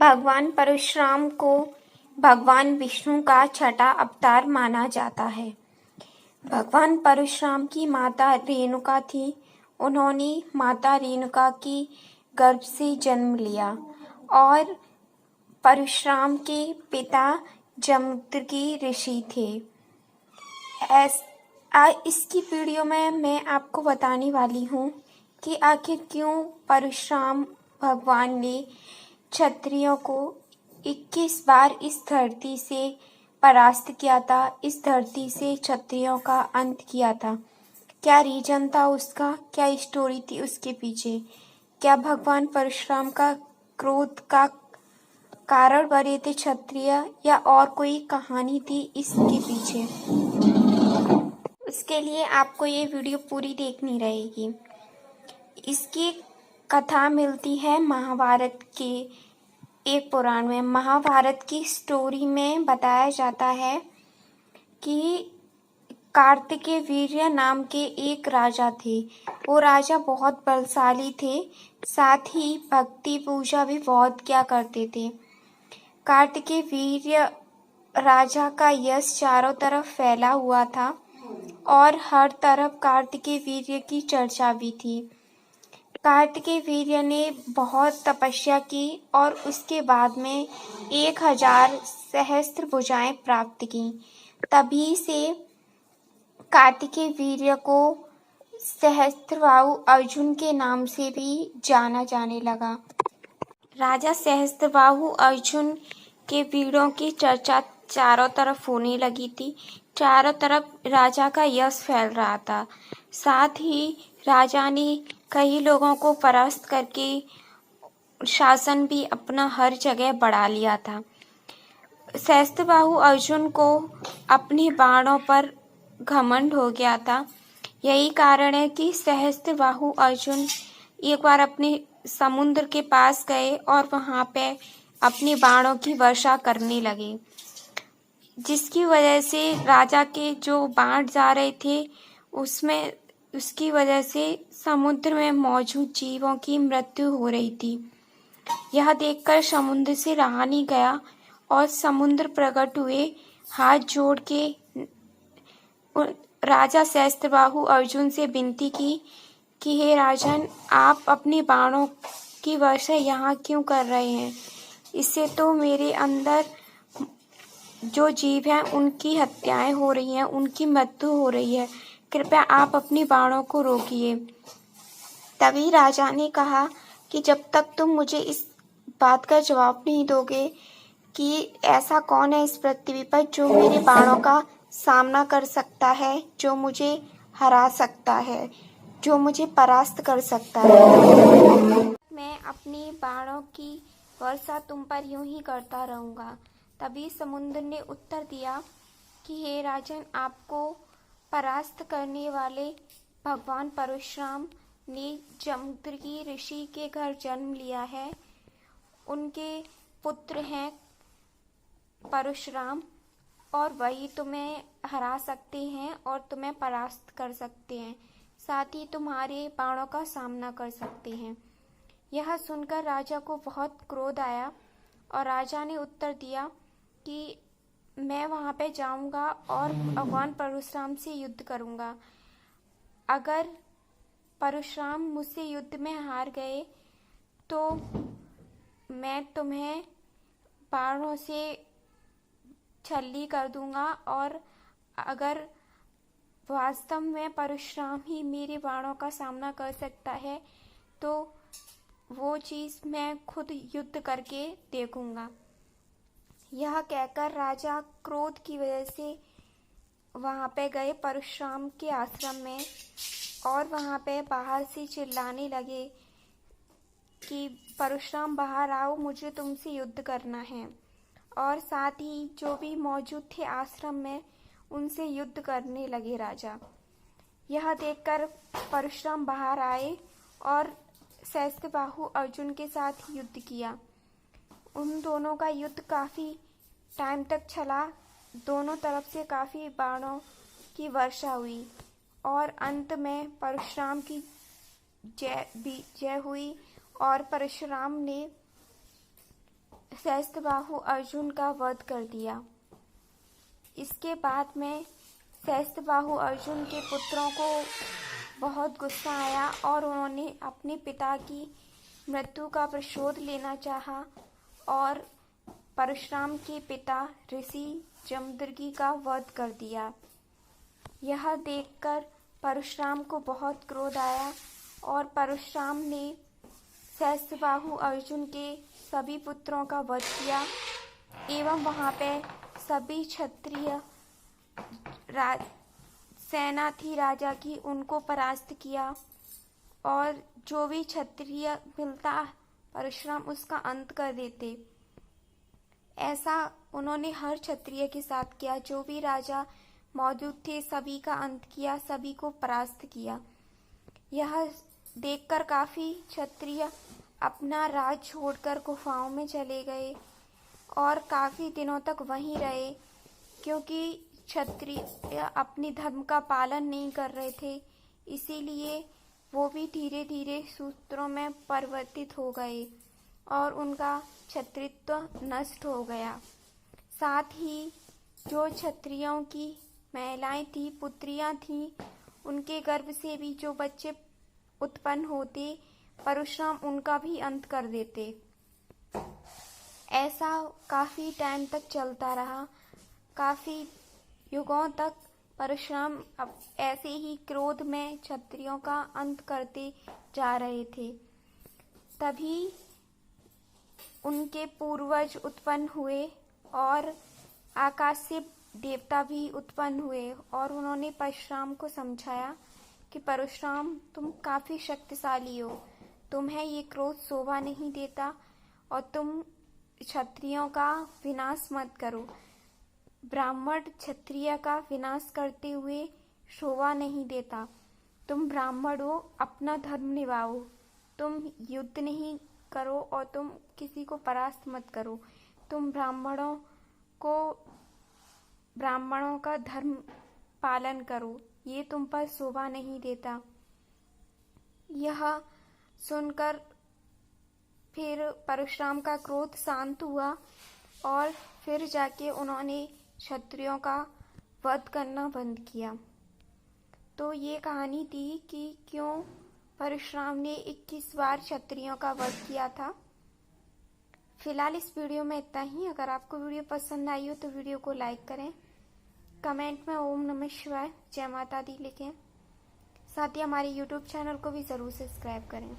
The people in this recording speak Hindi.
भगवान परशुराम को भगवान विष्णु का छठा अवतार माना जाता है। भगवान परशुराम की माता रेणुका थी। उन्होंने माता रेणुका की गर्भ से जन्म लिया और परशुराम के पिता जमदग्नि ऋषि थे। इसकी वीडियो में मैं आपको बताने वाली हूँ कि आखिर क्यों परशुराम भगवान ने क्षत्रियों को 21 बार इस धरती से परास्त किया था, इस धरती से क्षत्रियों का अंत किया था। क्या रीजन था उसका, क्या स्टोरी थी उसके पीछे? क्या भगवान परशुराम का क्रोध का कारण बने थे क्षत्रिय, या और कोई कहानी थी इसके पीछे? उसके लिए आपको ये वीडियो पूरी देखनी रहेगी। इसकी कथा मिलती है महाभारत के एक पुराण में। महाभारत की स्टोरी में बताया जाता है कि कार्तिकेय वीर्य नाम के एक राजा थे। वो राजा बहुत बलशाली थे, साथ ही भक्ति पूजा भी बहुत किया करते थे। कार्तिकेय वीर्य राजा का यश चारों तरफ फैला हुआ था और हर तरफ कार्तिकेय वीर्य की चर्चा भी थी। कार्तिकेय वीर्य ने बहुत तपस्या की और उसके बाद में 1000 सहस्त्र भुजाएं प्राप्त की। तभी से कार्तिकेय वीर्य को सहस्त्रबाहु अर्जुन के नाम से भी जाना जाने लगा। राजा सहस्त्रबाहु अर्जुन के वीरों की चर्चा चारों तरफ होने लगी थी। चारों तरफ राजा का यश फैल रहा था। साथ ही राजा ने कई लोगों को परास्त करके शासन भी अपना हर जगह बढ़ा लिया था। सहस्त्रबाहु अर्जुन को अपने बाणों पर घमंड हो गया था। यही कारण है कि सहस्त्रबाहु अर्जुन एक बार अपने समुद्र के पास गए और वहां पे अपने बाणों की वर्षा करने लगे, जिसकी वजह से राजा के जो बाण जा रहे थे उसकी वजह से समुद्र में मौजूद जीवों की मृत्यु हो रही थी। यह देखकर समुद्र से रहा नहीं गया और समुद्र प्रकट हुए, हाथ जोड़ के राजा सहस्त्रबाहु अर्जुन से विनती की कि हे राजन, आप अपने बाणों की वर्षा यहाँ क्यों कर रहे हैं? इससे तो मेरे अंदर जो जीव हैं उनकी हत्याएं हो रही हैं, उनकी मृत्यु हो रही है। कृपया आप अपनी बाणों को रोकिए। तभी राजा ने कहा कि जब तक तुम मुझे इस बात का जवाब नहीं दोगे कि ऐसा कौन है इस पृथ्वी पर जो मेरे बाणों का सामना कर सकता है, जो मुझे हरा सकता है, जो मुझे परास्त कर सकता है, मैं अपनी बाणों की वर्षा तुम पर यूं ही करता रहूंगा। तभी समुद्र ने उत्तर दिया कि हे राजन, आपको परास्त करने वाले भगवान परशुराम ने जमदग्नि ऋषि के घर जन्म लिया है। उनके पुत्र हैं परशुराम और वही तुम्हें हरा सकते हैं और तुम्हें परास्त कर सकते हैं, साथ ही तुम्हारे बाणों का सामना कर सकते हैं। यह सुनकर राजा को बहुत क्रोध आया और राजा ने उत्तर दिया कि मैं वहां पे जाऊंगा और भगवान परशुराम से युद्ध करूंगा। अगर परशुराम मुझसे युद्ध में हार गए तो मैं तुम्हें बाणों से छल्ली कर दूंगा, और अगर वास्तव में परशुराम ही मेरे बाणों का सामना कर सकता है तो वो चीज मैं खुद युद्ध करके देखूंगा। यह कहकर राजा क्रोध की वजह से वहां पे गए परशुराम के आश्रम में और वहां पे बाहर से चिल्लाने लगे कि परशुराम बाहर आओ, मुझे तुमसे युद्ध करना है। और साथ ही जो भी मौजूद थे आश्रम में उनसे युद्ध करने लगे राजा। यह देखकर परशुराम बाहर आए और सहस्त्रबाहु अर्जुन के साथ युद्ध किया। उन दोनों का युद्ध काफी टाइम तक चला। दोनों तरफ से काफी बाणों की वर्षा हुई और अंत में परशुराम की जय हुई और परशुराम ने सहस्त्रबाहु अर्जुन का वध कर दिया। इसके बाद में सहस्त्रबाहु अर्जुन के पुत्रों को बहुत गुस्सा आया और उन्होंने अपने पिता की मृत्यु का प्रतिशोध लेना चाहा और परशुराम के पिता ऋषि जमदग्नि का वध कर दिया। यह देखकर परशुराम को बहुत क्रोध आया और परशुराम ने सहस्त्रबाहु अर्जुन के सभी पुत्रों का वध किया एवं वहां पे सभी क्षत्रिय सेना थी राजा की, उनको परास्त किया और जो भी क्षत्रिय मिलता परशुराम उसका अंत कर देते। ऐसा उन्होंने हर क्षत्रिय के साथ किया। जो भी राजा मौजूद थे सभी का अंत किया, सभी को परास्त किया। यह देखकर काफी क्षत्रिय अपना राज छोड़कर गुफाओं में चले गए और काफी दिनों तक वहीं रहे, क्योंकि क्षत्रिय अपने धर्म का पालन नहीं कर रहे थे। इसीलिए वो भी धीरे धीरे सूत्रों में परिवर्तित हो गए और उनका क्षत्रित्व नष्ट हो गया। साथ ही जो क्षत्रियों की महिलाएं थी, पुत्रियां थी, उनके गर्भ से भी जो बच्चे उत्पन्न होते परशुराम उनका भी अंत कर देते। ऐसा काफी टाइम तक चलता रहा। काफी युगों तक परशुराम ऐसे ही क्रोध में क्षत्रियों का अंत करते जा रहे थे। तभी उनके पूर्वज उत्पन्न हुए और आकाश से देवता भी उत्पन्न हुए और उन्होंने परशुराम को समझाया कि परशुराम तुम काफी शक्तिशाली हो, तुम्हें ये क्रोध शोभा नहीं देता और तुम क्षत्रियों का विनाश मत करो। ब्राह्मण क्षत्रिय का विनाश करते हुए शोभा नहीं देता। तुम ब्राह्मण हो, अपना धर्म निभाओ, तुम युद्ध नहीं करो और तुम किसी को परास्त मत करो। तुम ब्राह्मणों का धर्म पालन करो, ये तुम पर शोभा नहीं देता। यह सुनकर फिर परशुराम का क्रोध शांत हुआ और फिर जाके उन्होंने क्षत्रियों का वध करना बंद किया। तो ये कहानी थी कि क्यों परशुराम ने 21 बार क्षत्रियों का वध किया था। फिलहाल इस वीडियो में इतना ही। अगर आपको वीडियो पसंद आई हो तो वीडियो को लाइक करें, कमेंट में ओम नमः शिवाय जय माता दी लिखें। साथ ही हमारे YouTube चैनल को भी जरूर सब्सक्राइब करें।